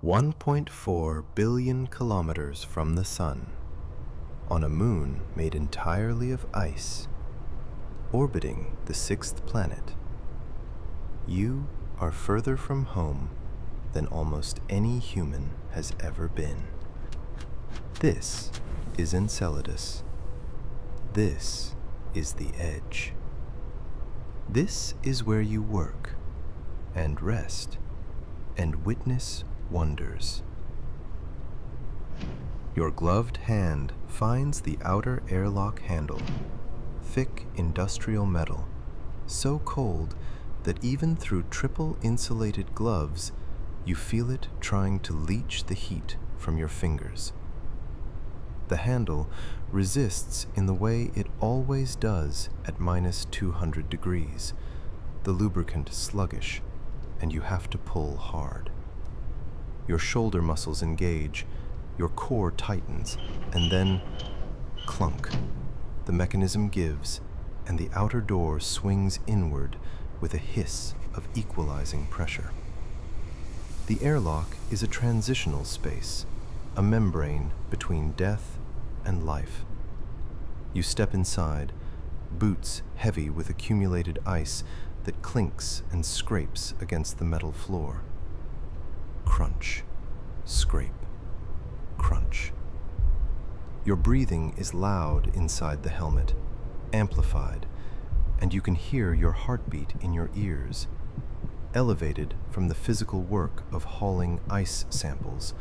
1.4 billion kilometers from the Sun, on a moon made entirely of ice, orbiting the sixth planet, you are further from home than almost any human has ever been. This is Enceladus. This is the edge. This is where you work and rest and witness wonders. Your gloved hand finds the outer airlock handle, thick industrial metal, so cold that even through triple insulated gloves, you feel it trying to leach the heat from your fingers. The handle resists in the way it always does at -200 degrees, the lubricant sluggish, and you have to pull hard. Your shoulder muscles engage, your core tightens, and then clunk. The mechanism gives, and the outer door swings inward with a hiss of equalizing pressure. The airlock is a transitional space, a membrane between death and life. You step inside, boots heavy with accumulated ice that clinks and scrapes against the metal floor. Crunch, scrape, crunch. Your breathing is loud inside the helmet, amplified, and you can hear your heartbeat in your ears, elevated from the physical work of hauling ice samples,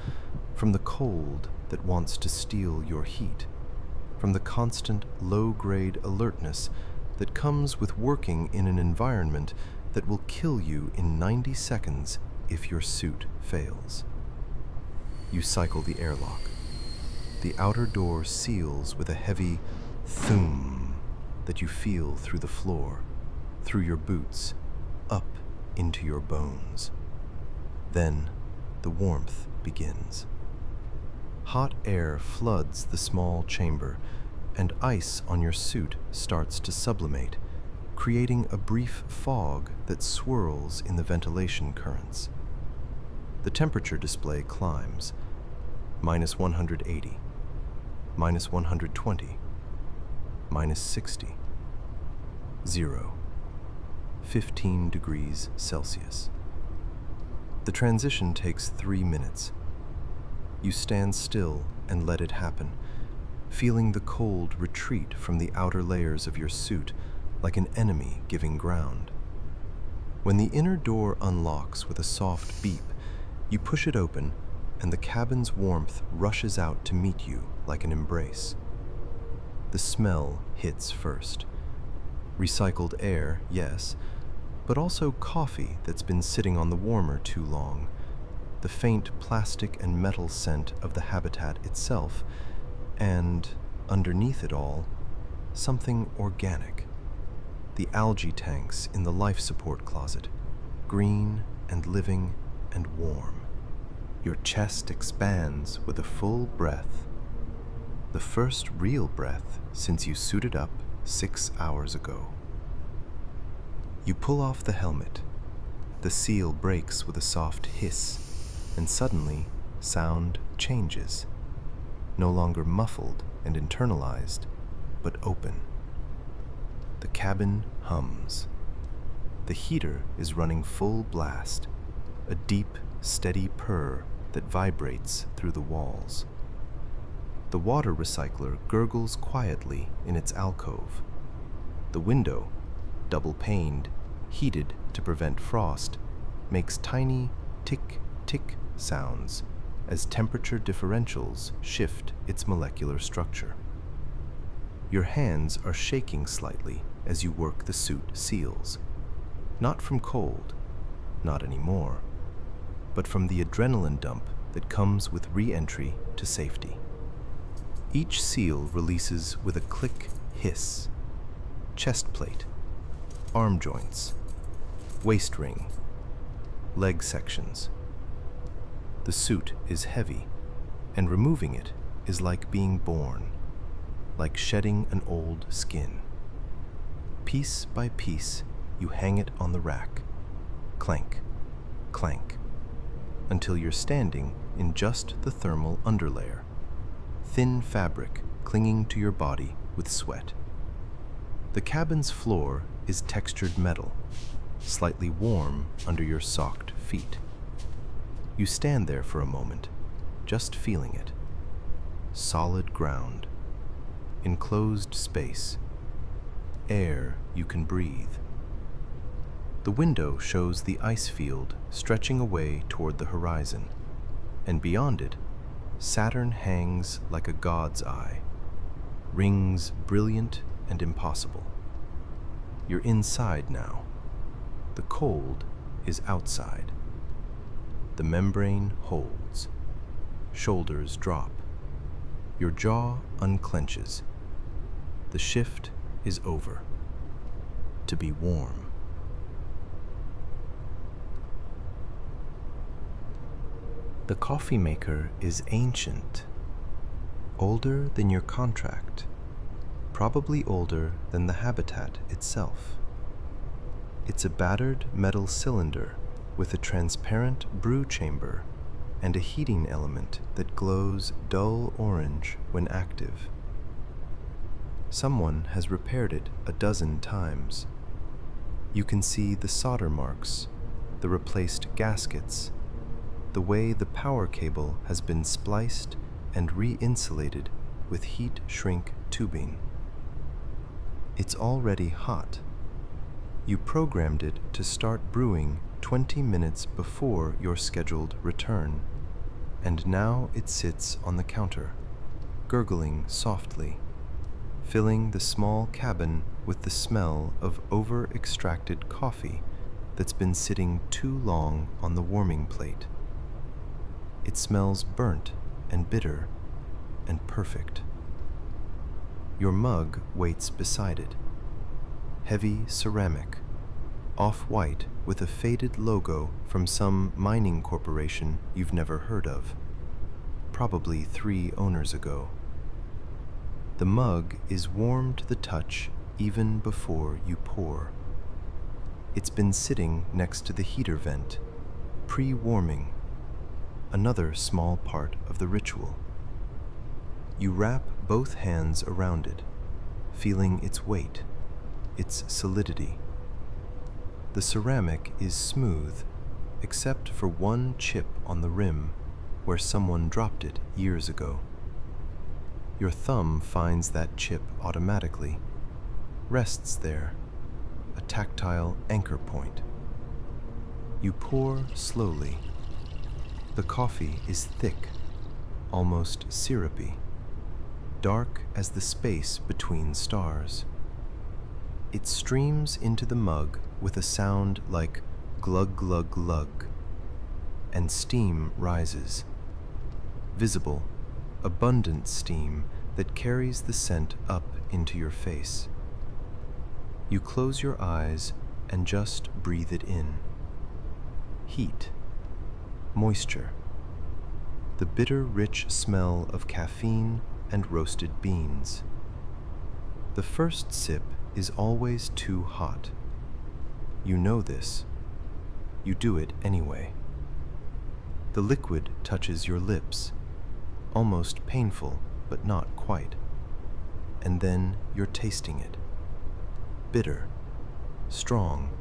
from the cold that wants to steal your heat, from the constant low-grade alertness that comes with working in an environment that will kill you in 90 seconds if your suit fails. You cycle the airlock. The outer door seals with a heavy thoom that you feel through the floor, through your boots, up into your bones. Then the warmth begins. Hot air floods the small chamber, and ice on your suit starts to sublimate, creating a brief fog that swirls in the ventilation currents. The temperature display climbs, -180, -120, -60, 0, 15 degrees Celsius. The transition takes 3 minutes. You stand still and let it happen, feeling the cold retreat from the outer layers of your suit like an enemy giving ground. When the inner door unlocks with a soft beep, you push it open, and the cabin's warmth rushes out to meet you like an embrace. The smell hits first. Recycled air, yes, but also coffee that's been sitting on the warmer too long, the faint plastic and metal scent of the habitat itself, and, underneath it all, something organic. The algae tanks in the life support closet, green and living and warm. Your chest expands with a full breath, the first real breath since you suited up 6 hours ago. You pull off the helmet. The seal breaks with a soft hiss, and suddenly sound changes, no longer muffled and internalized, but open. The cabin hums. The heater is running full blast, a deep, steady purr that vibrates through the walls. The water recycler gurgles quietly in its alcove. The window, double-paned, heated to prevent frost, makes tiny tick-tick sounds as temperature differentials shift its molecular structure. Your hands are shaking slightly as you work the suit seals, not from cold, not anymore, but from the adrenaline dump that comes with re-entry to safety. Each seal releases with a click hiss. Chest plate, arm joints, waist ring, leg sections. The suit is heavy, and removing it is like being born, like shedding an old skin. Piece by piece, you hang it on the rack. Clank, clank. until you're standing in just the thermal underlayer, thin fabric clinging to your body with sweat. The cabin's floor is textured metal, slightly warm under your socked feet. You stand there for a moment, just feeling it. Solid ground, enclosed space, air you can breathe. The window shows the ice field stretching away toward the horizon, and beyond it, Saturn hangs like a god's eye, rings brilliant and impossible. You're inside now. The cold is outside. The membrane holds. Shoulders drop. Your jaw unclenches. The shift is over. To be warm. The coffee maker is ancient, older than your contract, probably older than the habitat itself. It's a battered metal cylinder with a transparent brew chamber and a heating element that glows dull orange when active. Someone has repaired it a dozen times. You can see the solder marks, the replaced gaskets, the way the power cable has been spliced and re-insulated with heat shrink tubing. It's already hot. You programmed it to start brewing 20 minutes before your scheduled return, and now it sits on the counter, gurgling softly, filling the small cabin with the smell of over-extracted coffee that's been sitting too long on the warming plate. It smells burnt and bitter and perfect. Your mug waits beside it. Heavy ceramic, off-white with a faded logo from some mining corporation you've never heard of, probably 3 owners ago. The mug is warm to the touch even before you pour. It's been sitting next to the heater vent, pre-warming, another small part of the ritual. You wrap both hands around it, feeling its weight, its solidity. The ceramic is smooth, except for one chip on the rim where someone dropped it years ago. Your thumb finds that chip automatically, rests there, a tactile anchor point. You pour slowly. The coffee is thick, almost syrupy, dark as the space between stars. It streams into the mug with a sound like glug glug glug, and steam rises. Visible, abundant steam that carries the scent up into your face. You close your eyes and just breathe it in. Heat. Moisture, the bitter, rich smell of caffeine and roasted beans. The first sip is always too hot. You know this. You do it anyway. The liquid touches your lips, almost painful, but not quite. And then you're tasting it. Bitter, strong,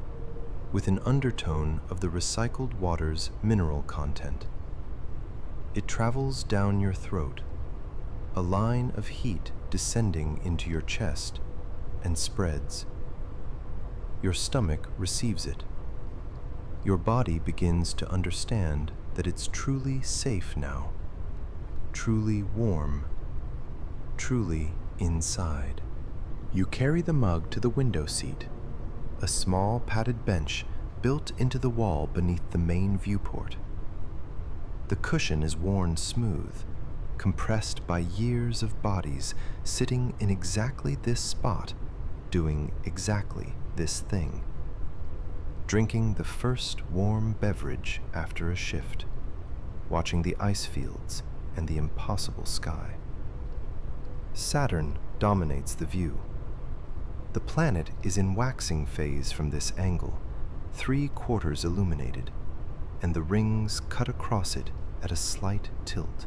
with an undertone of the recycled water's mineral content. It travels down your throat, a line of heat descending into your chest, and spreads. Your stomach receives it. Your body begins to understand that it's truly safe now, truly warm, truly inside. You carry the mug to the window seat, a small padded bench built into the wall beneath the main viewport. The cushion is worn smooth, compressed by years of bodies sitting in exactly this spot, doing exactly this thing. Drinking the first warm beverage after a shift, watching the ice fields and the impossible sky. Saturn dominates the view. The planet is in waxing phase from this angle, 3/4 illuminated. and the rings cut across it at a slight tilt.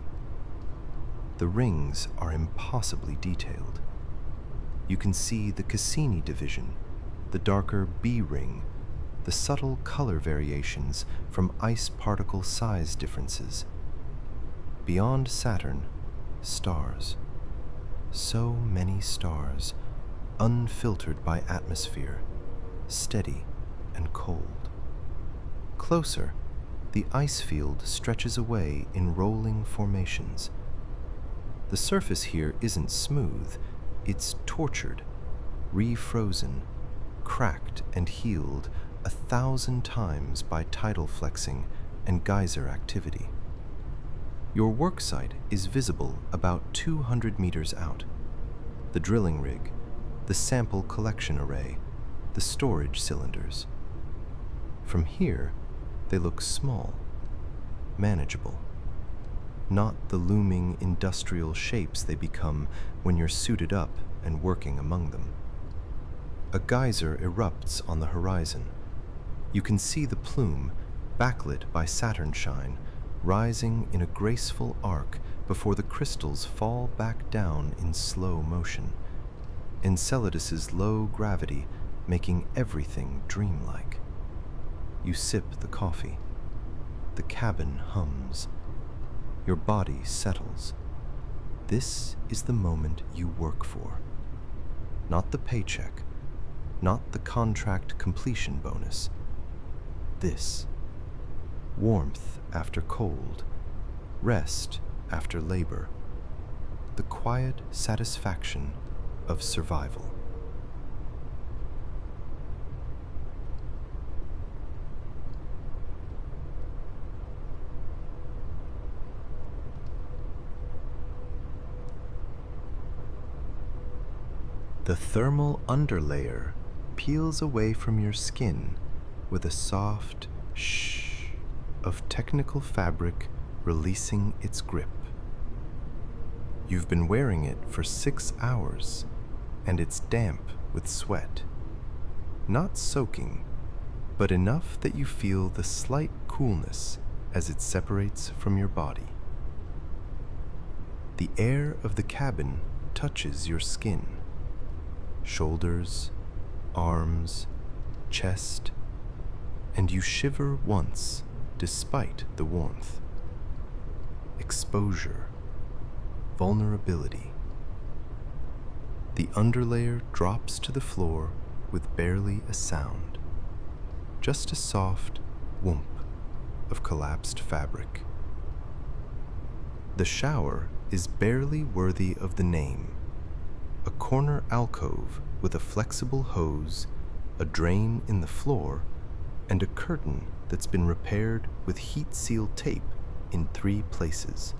The rings are impossibly detailed. You can see the Cassini division, the darker B ring, the subtle color variations from ice particle size differences. Beyond Saturn, stars. So many stars, unfiltered by atmosphere, steady and cold. Closer, the ice field stretches away in rolling formations. The surface here isn't smooth, it's tortured, refrozen, cracked and healed 1,000 times by tidal flexing and geyser activity. Your work site is visible about 200 meters out. The drilling rig, the sample collection array, the storage cylinders. From here, they look small, manageable. Not the looming industrial shapes they become when you're suited up and working among them. A geyser erupts on the horizon. You can see the plume, backlit by Saturn shine, rising in a graceful arc before the crystals fall back down in slow motion. Enceladus's low gravity making everything dreamlike. You sip the coffee. The cabin hums. Your body settles. This is the moment you work for. Not the paycheck, not the contract completion bonus. This. Warmth after cold, rest after labor, the quiet satisfaction of survival. The thermal underlayer peels away from your skin with a soft shh of technical fabric releasing its grip. You've been wearing it for 6 hours, and it's damp with sweat. Not soaking, but enough that you feel the slight coolness as it separates from your body. The air of the cabin touches your skin. Shoulders, arms, chest, and you shiver once despite the warmth. Exposure, vulnerability. The underlayer drops to the floor with barely a sound, just a soft whoomp of collapsed fabric. The shower is barely worthy of the name. A corner alcove with a flexible hose, a drain in the floor, and a curtain that's been repaired with heat-sealed tape in 3 places.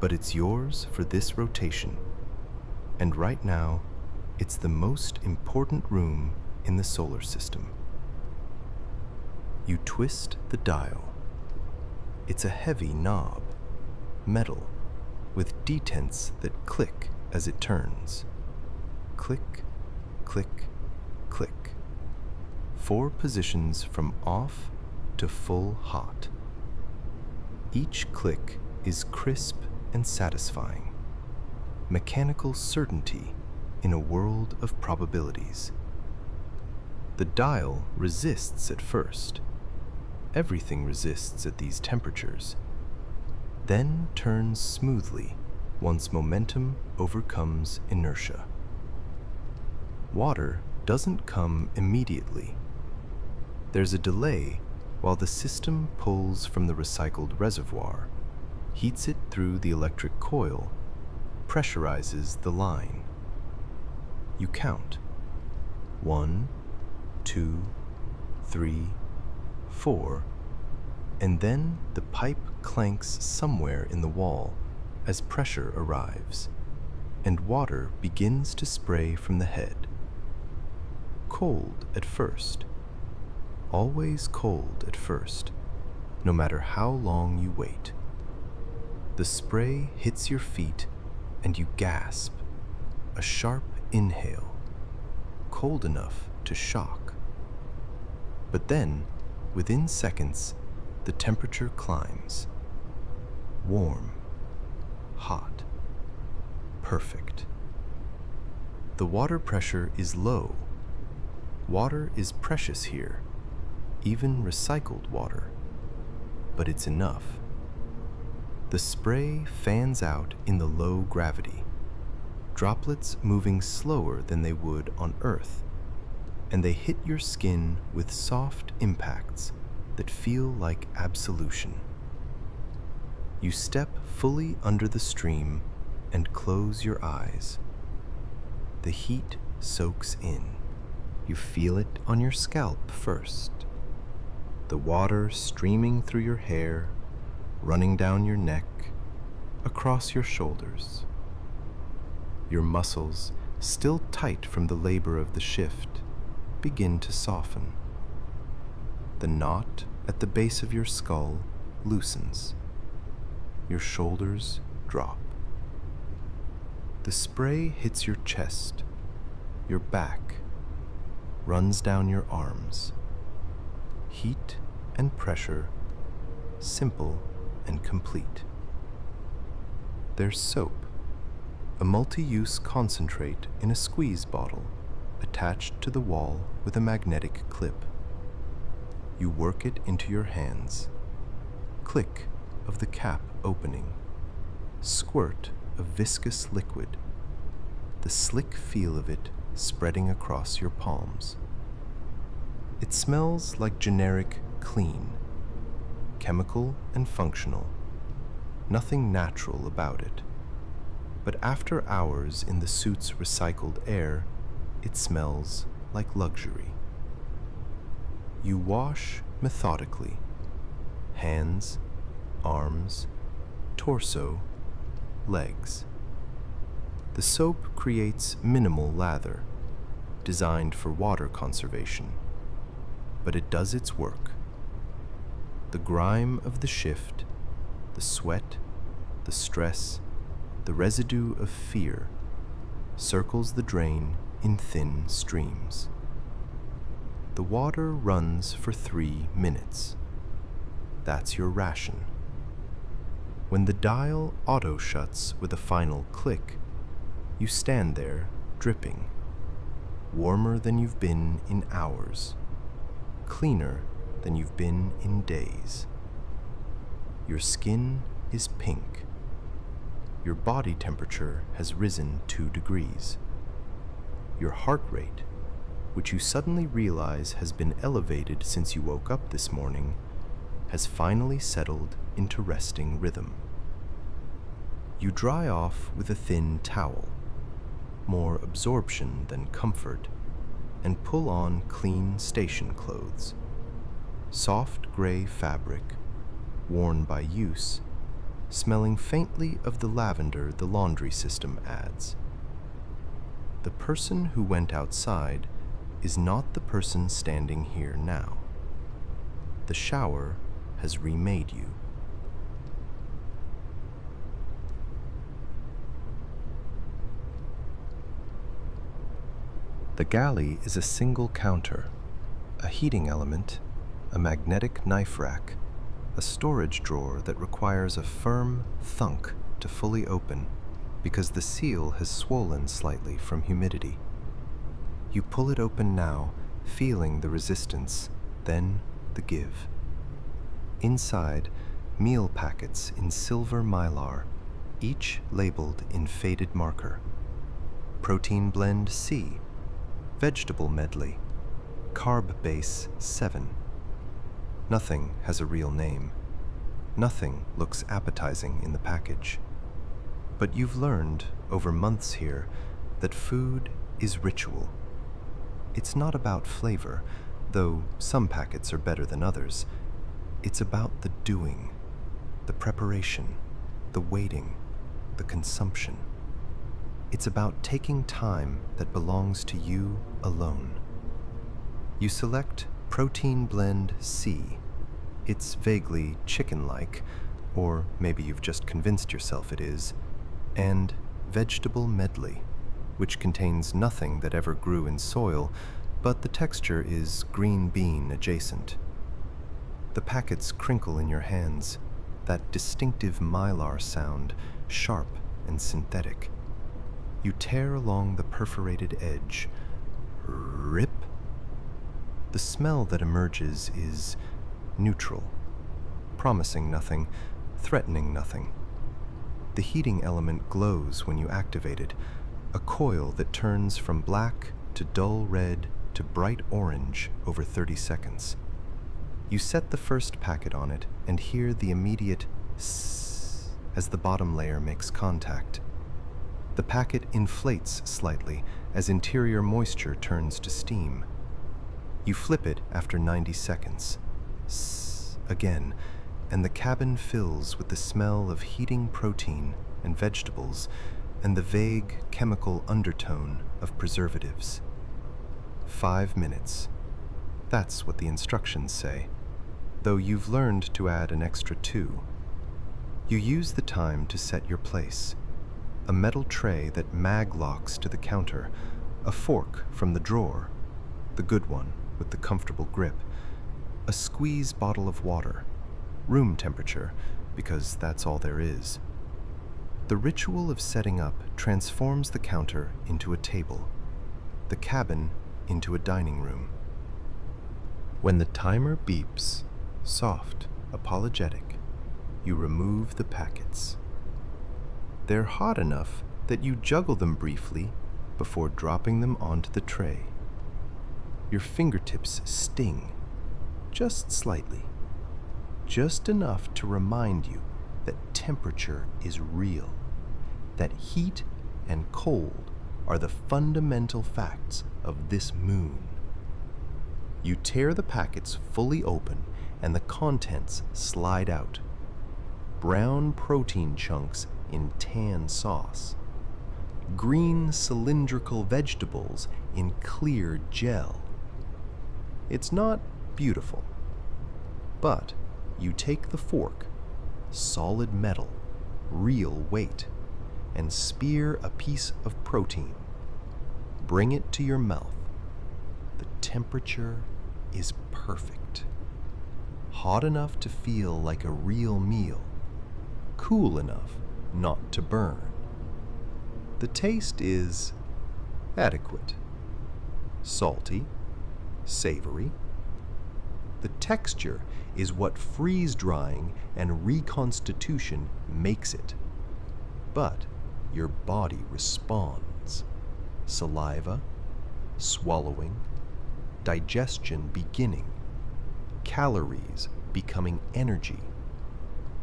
But it's yours for this rotation, and right now, it's the most important room in the solar system. You twist the dial. It's a heavy knob, metal, with detents that click as it turns. Click, click, click. 4 positions from off to full hot. Each click is crisp and satisfying. Mechanical certainty in a world of probabilities. The dial resists at first. Everything resists at these temperatures. Then turns smoothly once momentum overcomes inertia. Water doesn't come immediately. There's a delay while the system pulls from the recycled reservoir, heats it through the electric coil, pressurizes the line. You count. 1, 2, 3, 4, and then the pipe clanks somewhere in the wall as pressure arrives, and water begins to spray from the head. Cold at first. Always cold at first, no matter how long you wait. The spray hits your feet and you gasp, a sharp inhale, cold enough to shock. But then Within seconds, the temperature climbs. Warm, hot, perfect. The water pressure is low. Water is precious here, even recycled water, but it's enough. The spray fans out in the low gravity, droplets moving slower than they would on Earth, and they hit your skin with soft impacts that feel like absolution. You step fully under the stream and close your eyes. The heat soaks in. You feel it on your scalp first. The water streaming through your hair, running down your neck, across your shoulders. Your muscles, still tight from the labor of the shift, begin to soften. The knot at the base of your skull loosens. Your shoulders drop. The spray hits your chest, your back, runs down your arms. Heat and pressure, simple and complete. There's soap, a multi-use concentrate in a squeeze bottle attached to the wall with a magnetic clip. You work it into your hands. Click of the cap opening. Squirt of viscous liquid. The slick feel of it spreading across your palms. It smells like generic clean, chemical and functional. Nothing natural about it. But after hours in the suit's recycled air, it smells like luxury. You wash methodically. Hands, arms, torso, legs. The soap creates minimal lather, designed for water conservation, but it does its work. The grime of the shift, the sweat, the stress, the residue of fear circles the drain in thin streams. The water runs for 3 minutes. That's your ration. When the dial auto-shuts with a final click, you stand there, dripping, warmer than you've been in hours, cleaner than you've been in days. Your skin is pink. Your body temperature has risen 2 degrees. Your heart rate, which you suddenly realize has been elevated since you woke up this morning, has finally settled into resting rhythm. You dry off with a thin towel, more absorption than comfort, and pull on clean station clothes. Soft gray fabric, worn by use, smelling faintly of the lavender the laundry system adds. The person who went outside is not the person standing here now. The shower has remade you. The galley is a single counter, a heating element, a magnetic knife rack, a storage drawer that requires a firm thunk to fully open because the seal has swollen slightly from humidity. You pull it open now, feeling the resistance, then the give. Inside, meal packets in silver mylar, each labeled in faded marker. Protein blend C, vegetable medley, carb base 7. Nothing has a real name. Nothing looks appetizing in the package. But you've learned, over months here, that food is ritual. It's not about flavor, though some packets are better than others. It's about the doing, the preparation, the waiting, the consumption. It's about taking time that belongs to you alone. You select Protein Blend C. It's vaguely chicken-like, or maybe you've just convinced yourself it is, and Vegetable Medley, which contains nothing that ever grew in soil, but the texture is green bean adjacent. The packets crinkle in your hands, that distinctive mylar sound, sharp and synthetic. You tear along the perforated edge. Rip. The smell that emerges is neutral, promising nothing, threatening nothing. The heating element glows when you activate it, a coil that turns from black to dull red to bright orange over 30 seconds. You set the first packet on it and hear the immediate sss as the bottom layer makes contact. The packet inflates slightly as interior moisture turns to steam. You flip it after 90 seconds. Sss again, and the cabin fills with the smell of heating protein and vegetables and the vague chemical undertone of preservatives. 5 minutes. That's what the instructions say, though you've learned to add an extra 2. You use the time to set your place. A metal tray that mag-locks to the counter, a fork from the drawer, the good one with the comfortable grip, a squeeze bottle of water, room temperature, because that's all there is. The ritual of setting up transforms the counter into a table, the cabin into a dining room. When the timer beeps, soft, apologetic, you remove the packets. They're hot enough that you juggle them briefly before dropping them onto the tray. Your fingertips sting, just slightly, just enough to remind you that temperature is real, that heat and cold are the fundamental facts of this moon. You tear the packets fully open and the contents slide out. Brown protein chunks in tan sauce. Green cylindrical vegetables in clear gel. It's not beautiful, but you take the fork, solid metal, real weight, and spear a piece of protein. Bring it to your mouth. The temperature is perfect. Hot enough to feel like a real meal, cool enough not to burn. The taste is adequate. Salty, savory. The texture is what freeze-drying and reconstitution makes it. But your body responds. Saliva, swallowing, digestion beginning, calories becoming energy.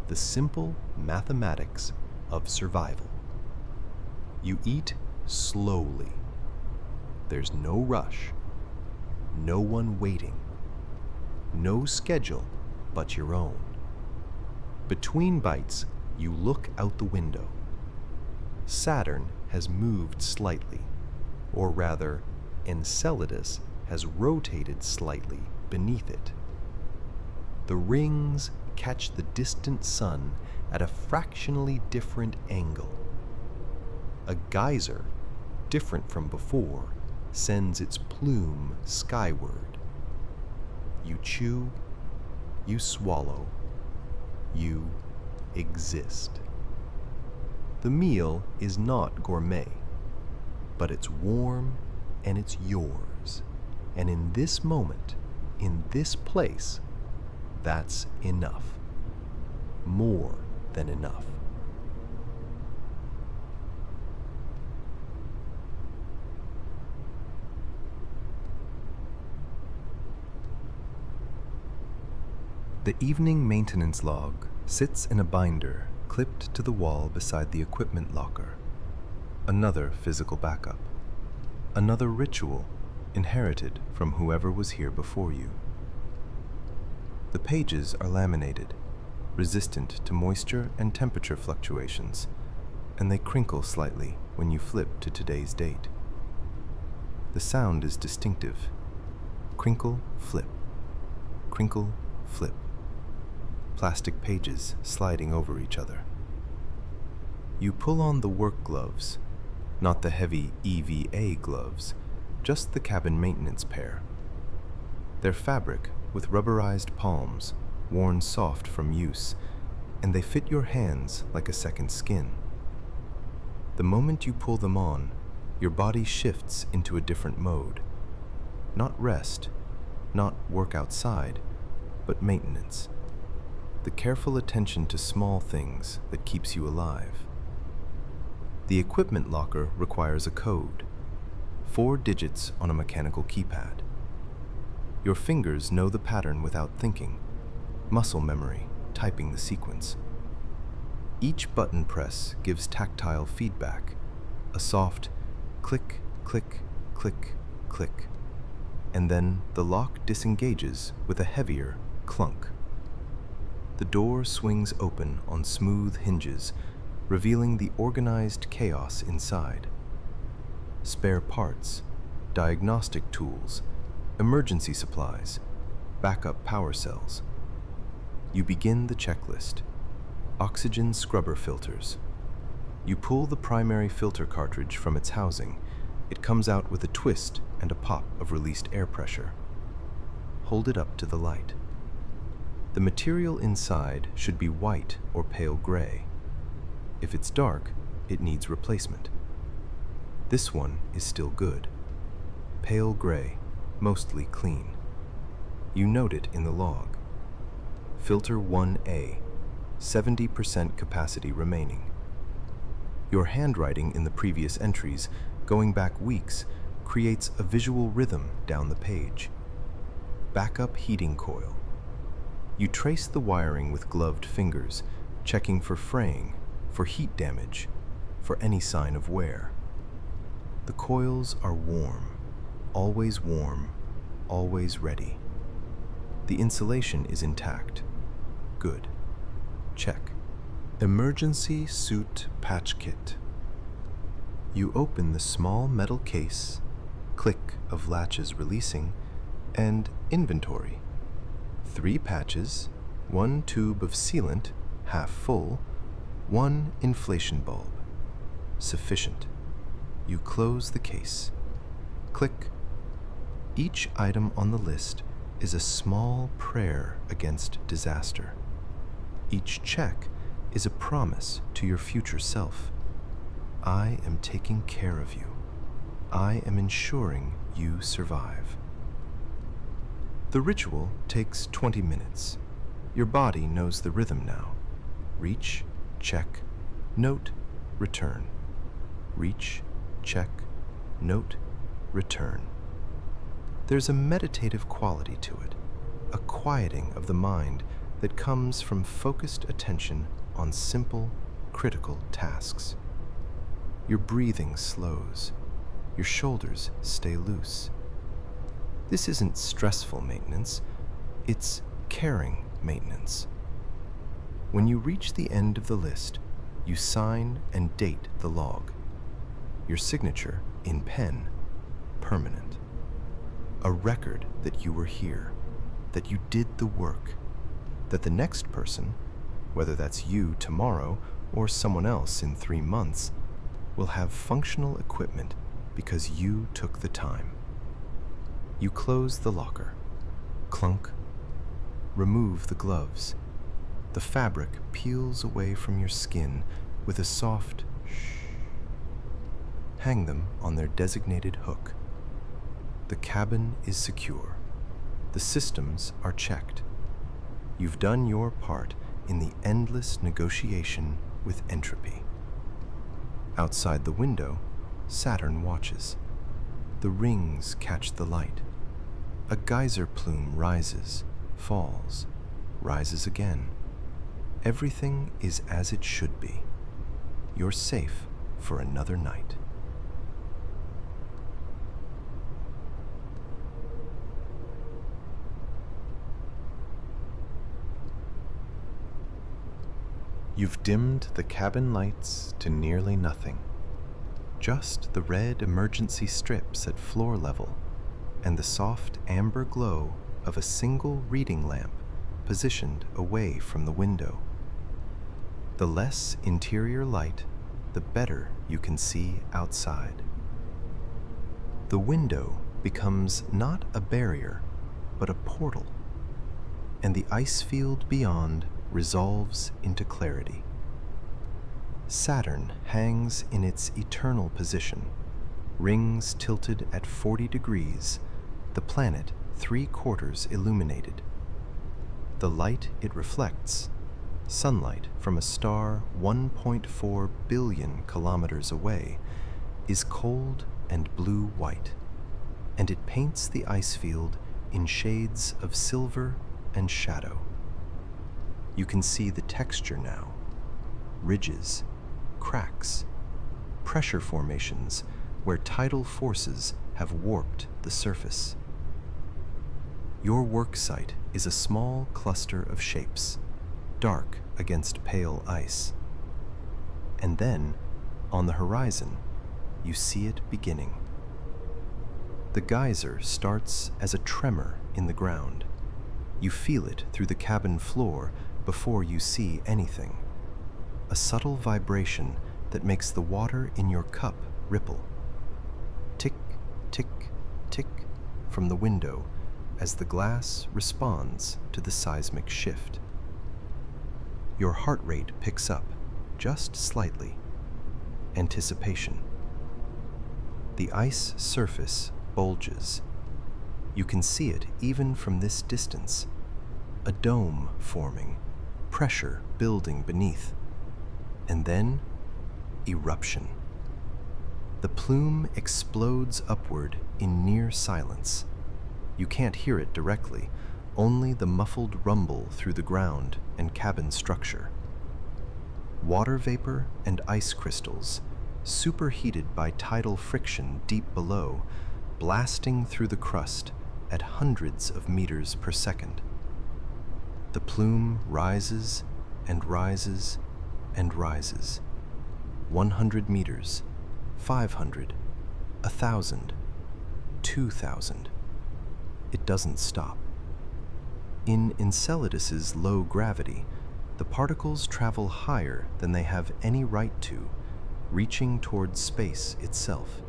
The simple mathematics of survival. You eat slowly. There's no rush, no one waiting, no schedule but your own. Between bites, you look out the window. Saturn has moved slightly, or rather, Enceladus has rotated slightly beneath it. The rings catch the distant sun at a fractionally different angle. A geyser, different from before, sends its plume skyward. You chew, you swallow, you exist. The meal is not gourmet, but it's warm and it's yours. And in this moment, in this place, that's enough. More than enough. The evening maintenance log sits in a binder clipped to the wall beside the equipment locker. Another physical backup. Another ritual inherited from whoever was here before you. The pages are laminated, resistant to moisture and temperature fluctuations, and they crinkle slightly when you flip to today's date. The sound is distinctive. Crinkle, flip. Crinkle, flip. Plastic pages sliding over each other. You pull on the work gloves, not the heavy EVA gloves, just the cabin maintenance pair. They're fabric with rubberized palms, worn soft from use, and they fit your hands like a second skin. The moment you pull them on, your body shifts into a different mode. Not rest, not work outside, but maintenance. The careful attention to small things that keeps you alive. The equipment locker requires a code, 4 digits on a mechanical keypad. Your fingers know the pattern without thinking, muscle memory typing the sequence. Each button press gives tactile feedback, a soft click, click, click, click, and then the lock disengages with a heavier clunk. The door swings open on smooth hinges, revealing the organized chaos inside. Spare parts, diagnostic tools, emergency supplies, backup power cells. You begin the checklist. Oxygen scrubber filters. You pull the primary filter cartridge from its housing. It comes out with a twist and a pop of released air pressure. Hold it up to the light. The material inside should be white or pale gray. If it's dark, it needs replacement. This one is still good. Pale gray, mostly clean. You note it in the log. Filter 1A, 70% capacity remaining. Your handwriting in the previous entries, going back weeks, creates a visual rhythm down the page. Backup heating coil. You trace the wiring with gloved fingers, checking for fraying, for heat damage, for any sign of wear. The coils are warm, always ready. The insulation is intact. Good. Check. Emergency suit patch kit. You open the small metal case, click of latches releasing, and inventory. 3 patches, 1 tube of sealant, half full, 1 inflation bulb. Sufficient. You close the case. Click. Each item on the list is a small prayer against disaster. Each check is a promise to your future self. I am taking care of you. I am ensuring you survive. The ritual takes 20 minutes. Your body knows the rhythm now. Reach, check, note, return. Reach, check, note, return. There's a meditative quality to it, a quieting of the mind that comes from focused attention on simple, critical tasks. Your breathing slows. Your shoulders stay loose. This isn't stressful maintenance. It's caring maintenance. When you reach the end of the list, you sign and date the log. Your signature in pen, permanent. A record that you were here, that you did the work, that the next person, whether that's you tomorrow or someone else in 3 months, will have functional equipment because you took the time. You close the locker. Clunk. Remove the gloves. The fabric peels away from your skin with a soft shh. Hang them on their designated hook. The cabin is secure. The systems are checked. You've done your part in the endless negotiation with entropy. Outside the window, Saturn watches. The rings catch the light. A geyser plume rises, falls, rises again. Everything is as it should be. You're safe for another night. You've dimmed the cabin lights to nearly nothing. Just the red emergency strips at floor level and the soft amber glow of a single reading lamp positioned away from the window. The less interior light, the better you can see outside. The window becomes not a barrier, but a portal. and the ice field beyond resolves into clarity. Saturn hangs in its eternal position, rings tilted at 40 degrees, the planet 3/4 illuminated. The light it reflects, sunlight from a star 1.4 billion kilometers away, is cold and blue-white, and it paints the ice field in shades of silver and shadow. You can see the texture now: ridges, cracks, pressure formations where tidal forces have warped the surface. Your work site is a small cluster of shapes, dark against pale ice. And then, on the horizon, you see it beginning. The geyser starts as a tremor in the ground. You feel it through the cabin floor before you see anything. A subtle vibration that makes the water in your cup ripple. Tick, tick, tick from the window as the glass responds to the seismic shift. Your heart rate picks up, just slightly. Anticipation. The ice surface bulges. You can see it even from this distance. A dome forming, pressure building beneath. And then, eruption. The plume explodes upward in near silence. You can't hear it directly, only the muffled rumble through the ground and cabin structure. Water vapor and ice crystals, superheated by tidal friction deep below, blasting through the crust at hundreds of meters per second. The plume rises and rises and rises. 100 meters, 500, 1,000, 2,000. It doesn't stop. In Enceladus's low gravity, the particles travel higher than they have any right to, reaching towards space itself.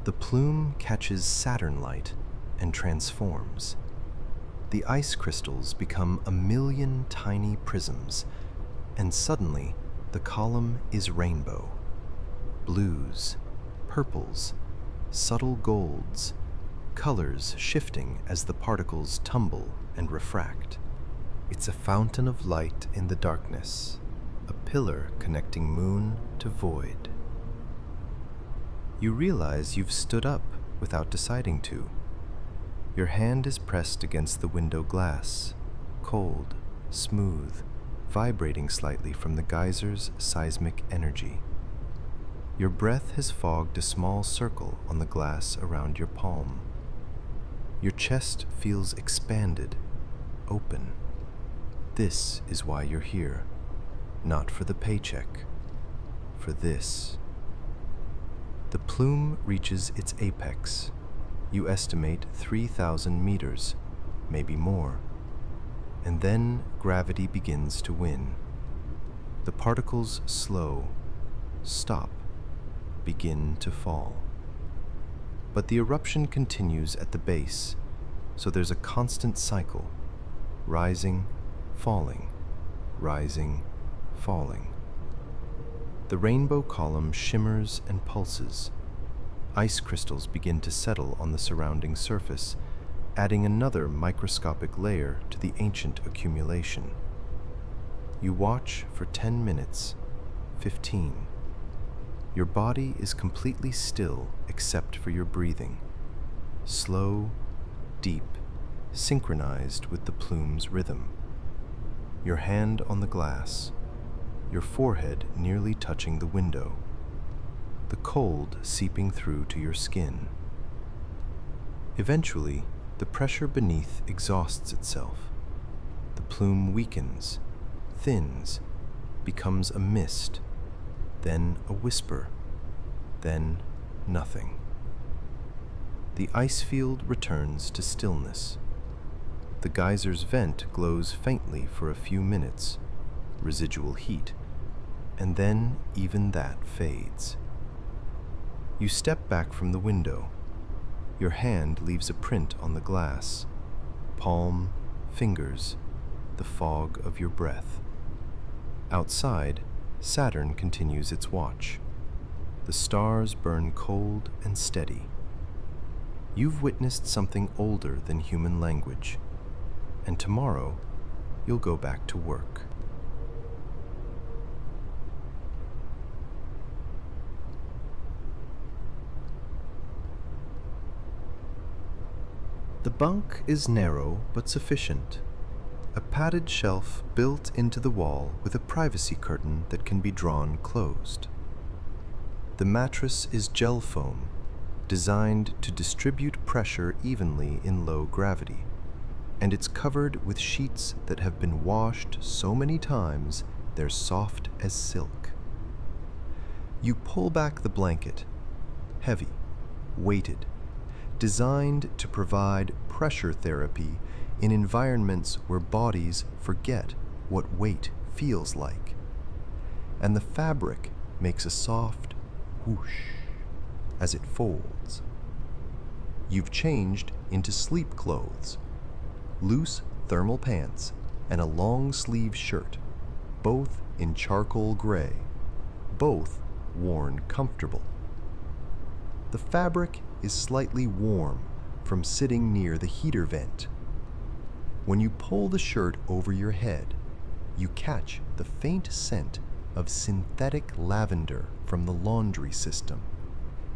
The plume catches Saturn light and transforms. The ice crystals become 1,000,000 tiny prisms, and suddenly the column is rainbow. Blues, purples, subtle golds, colors shifting as the particles tumble and refract. It's a fountain of light in the darkness, a pillar connecting moon to void. You realize you've stood up without deciding to. Your hand is pressed against the window glass, cold, smooth, vibrating slightly from the geyser's seismic energy. Your breath has fogged a small circle on the glass around your palm. Your chest feels expanded, open. This is why you're here. Not for the paycheck. For this. The plume reaches its apex. You estimate 3,000 meters, maybe more. And then gravity begins to win. The particles slow, stop, begin to fall. But the eruption continues at the base, so there's a constant cycle, rising, falling, rising, falling. The rainbow column shimmers and pulses. Ice crystals begin to settle on the surrounding surface, adding another microscopic layer to the ancient accumulation. You watch for 10 minutes, 15. Your body is completely still except for your breathing. Slow, deep, synchronized with the plume's rhythm. Your hand on the glass, your forehead nearly touching the window, the cold seeping through to your skin. Eventually, the pressure beneath exhausts itself. The plume weakens, thins, becomes a mist, then a whisper, then nothing. The ice field returns to stillness. The geyser's vent glows faintly for a few minutes, residual heat, and then even that fades. You step back from the window. Your hand leaves a print on the glass, palm, fingers, the fog of your breath. Outside, Saturn continues its watch. The stars burn cold and steady. You've witnessed something older than human language, and tomorrow you'll go back to work. The bunk is narrow but sufficient. A padded shelf built into the wall with a privacy curtain that can be drawn closed. The mattress is gel foam, designed to distribute pressure evenly in low gravity, and it's covered with sheets that have been washed so many times they're soft as silk. You pull back the blanket, heavy, weighted, designed to provide pressure therapy in environments where bodies forget what weight feels like. And the fabric makes a soft whoosh as it folds. You've changed into sleep clothes, loose thermal pants and a long-sleeve shirt, both in charcoal gray, both worn comfortable. The fabric is slightly warm from sitting near the heater vent. When you pull the shirt over your head, you catch the faint scent of synthetic lavender from the laundry system,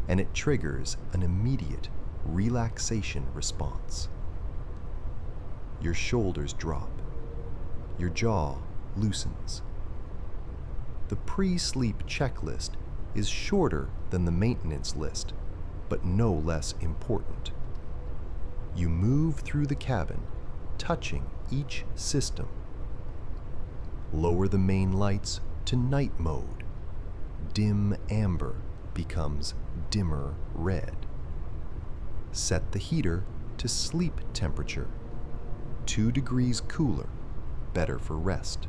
and it triggers an immediate relaxation response. Your shoulders drop. Your jaw loosens. The pre-sleep checklist is shorter than the maintenance list, but no less important. You move through the cabin, touching each system. Lower the main lights to night mode. Dim amber becomes dimmer red. Set the heater to sleep temperature, 2 degrees cooler, better for rest.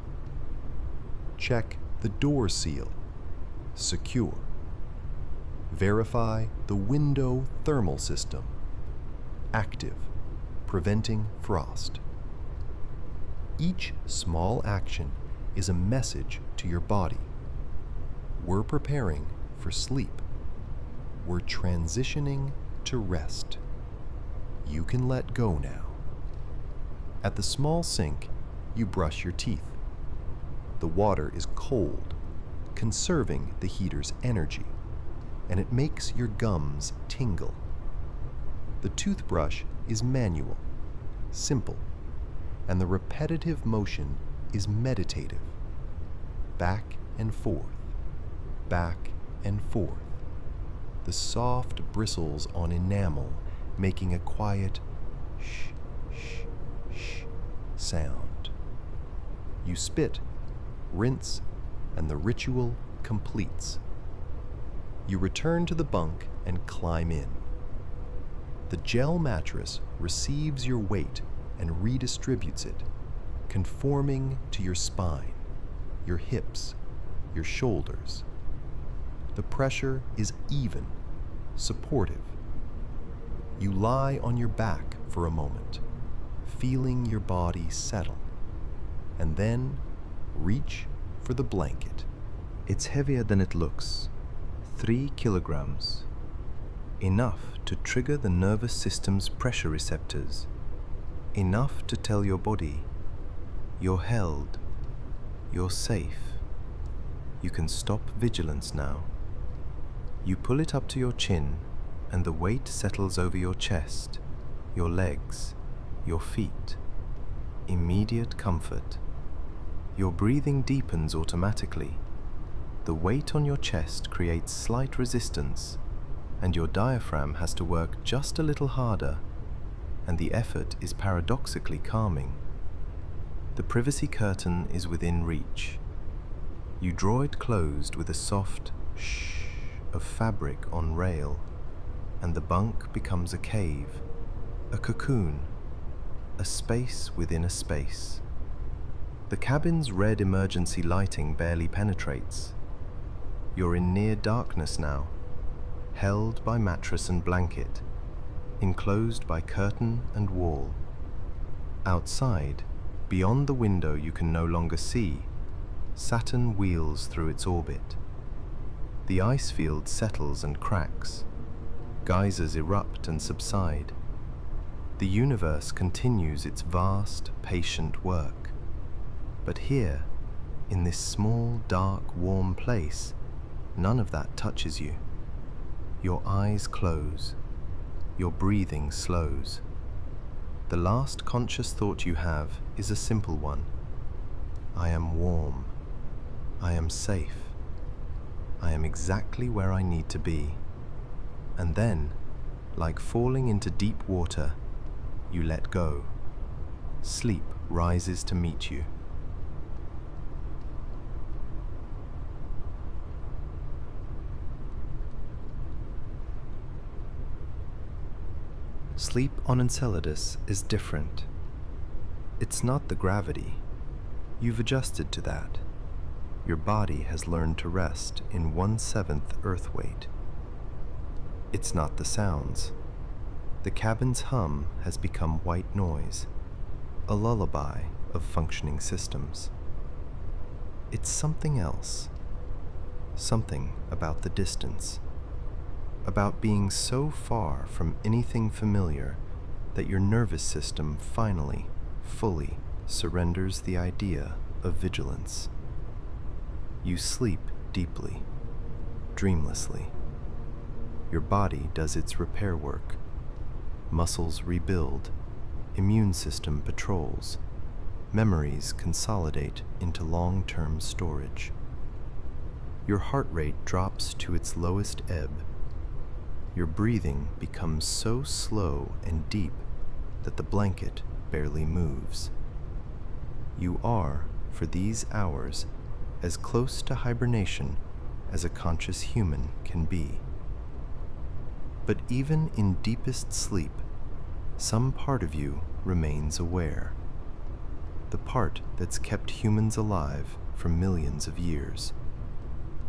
Check the door seal, secure. Verify the window thermal system, active, preventing frost. Each small action is a message to your body. We're preparing for sleep. We're transitioning to rest. You can let go now. At the small sink, you brush your teeth. The water is cold, conserving the heater's energy, and it makes your gums tingle. The toothbrush is manual, simple, and the repetitive motion is meditative. Back and forth, back and forth. The soft bristles on enamel making a quiet shh, shh, shh sound. You spit, rinse, and the ritual completes. You return to the bunk and climb in. The gel mattress receives your weight and redistributes it, conforming to your spine, your hips, your shoulders. The pressure is even, supportive. You lie on your back for a moment, feeling your body settle, and then reach for the blanket. It's heavier than it looks, 3 kilograms, enough to trigger the nervous system's pressure receptors, enough to tell your body, you're held, you're safe, you can stop vigilance now. You pull it up to your chin, and the weight settles over your chest, your legs, your feet. Immediate comfort. Your breathing deepens automatically. The weight on your chest creates slight resistance, and your diaphragm has to work just a little harder, and the effort is paradoxically calming. The privacy curtain is within reach. You draw it closed with a soft shh of fabric on rail, and the bunk becomes a cave, a cocoon, a space within a space. The cabin's red emergency lighting barely penetrates. You're in near darkness now, held by mattress and blanket, enclosed by curtain and wall. Outside, beyond the window you can no longer see, Saturn wheels through its orbit. The ice field settles and cracks. Geysers erupt and subside. The universe continues its vast, patient work. But here, in this small, dark, warm place, none of that touches you. Your eyes close. Your breathing slows. The last conscious thought you have is a simple one. I am warm. I am safe. I am exactly where I need to be. And then, like falling into deep water, you let go. Sleep rises to meet you. Sleep on Enceladus is different. It's not the gravity. You've adjusted to that. Your body has learned to rest in 1/7 Earth weight. It's not the sounds. The cabin's hum has become white noise, a lullaby of functioning systems. It's something else. Something about the distance. About being so far from anything familiar that your nervous system finally, fully surrenders the idea of vigilance. You sleep deeply, dreamlessly. Your body does its repair work. Muscles rebuild, immune system patrols, memories consolidate into long-term storage. Your heart rate drops to its lowest ebb. Your breathing becomes so slow and deep that the blanket barely moves. You are, for these hours, as close to hibernation as a conscious human can be. But even in deepest sleep, some part of you remains aware. The part that's kept humans alive for millions of years.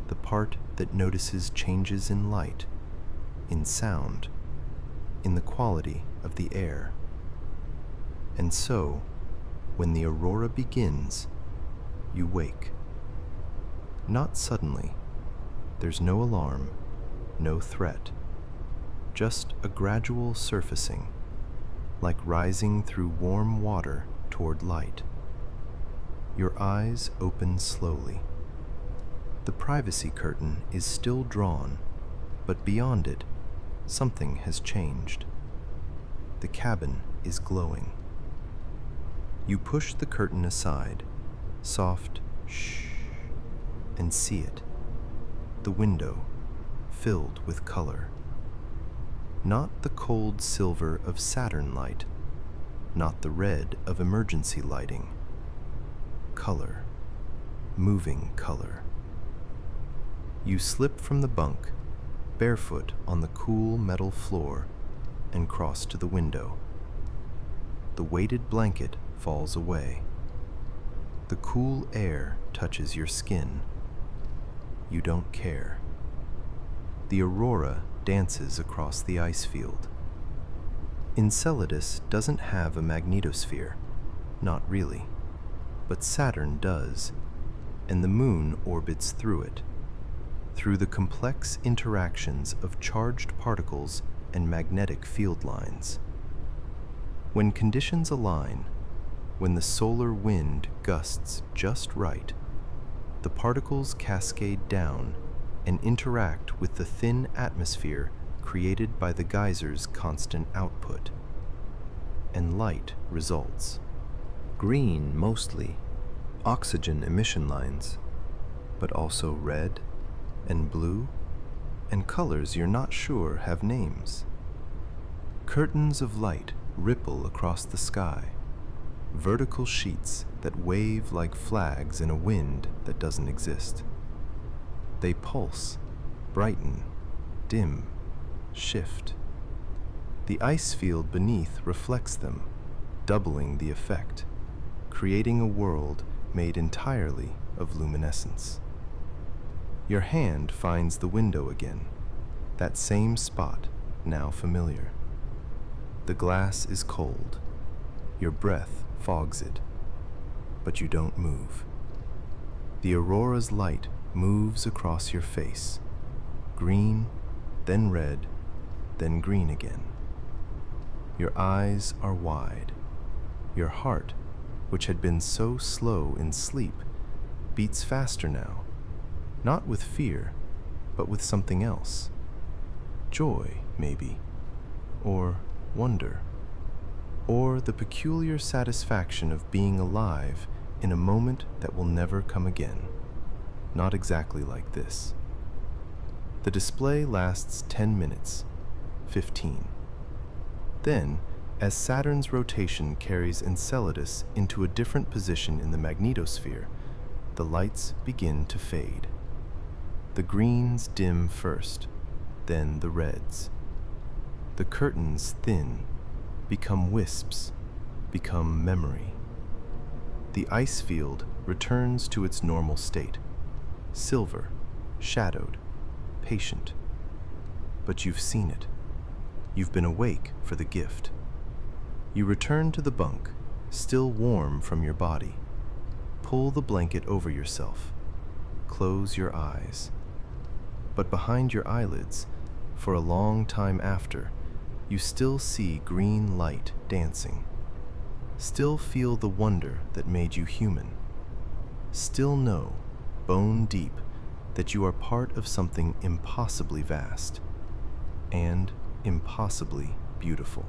The part that notices changes in light, in sound, in the quality of the air. And so, when the aurora begins, you wake. Not suddenly. There's no alarm, no threat. Just a gradual surfacing, like rising through warm water toward light. Your eyes open slowly. The privacy curtain is still drawn, but beyond it, something has changed. The cabin is glowing. You push the curtain aside, soft shh, and see it. The window, filled with color. Not the cold silver of Saturn light, not the red of emergency lighting. Color, moving color. You slip from the bunk, barefoot on the cool metal floor, and cross to the window. The weighted blanket falls away. The cool air touches your skin. You don't care. The aurora dances across the ice field. Enceladus doesn't have a magnetosphere, not really, but Saturn does, and the moon orbits through it, through the complex interactions of charged particles and magnetic field lines. When conditions align, when the solar wind gusts just right, the particles cascade down and interact with the thin atmosphere created by the geyser's constant output. And light results. Green mostly, oxygen emission lines, but also red and blue, and colors you're not sure have names. Curtains of light ripple across the sky, vertical sheets that wave like flags in a wind that doesn't exist. They pulse, brighten, dim, shift. The ice field beneath reflects them, doubling the effect, creating a world made entirely of luminescence. Your hand finds the window again, that same spot, now familiar. The glass is cold. Your breath fogs it, but you don't move. The aurora's light moves across your face, green, then red, then green again. Your eyes are wide. Your heart, which had been so slow in sleep, beats faster now, not with fear, but with something else. Joy, maybe, or wonder, or the peculiar satisfaction of being alive in a moment that will never come again. Not exactly like this. The display lasts 10 minutes, 15. Then, as Saturn's rotation carries Enceladus into a different position in the magnetosphere, the lights begin to fade. The greens dim first, then the reds. The curtains thin, become wisps, become memory. The ice field returns to its normal state, silver, shadowed, patient. But you've seen it. You've been awake for the gift. You return to the bunk, still warm from your body. Pull the blanket over yourself. Close your eyes. But behind your eyelids, for a long time after, you still see green light dancing. Still feel the wonder that made you human. Still know, bone deep, that you are part of something impossibly vast and impossibly beautiful.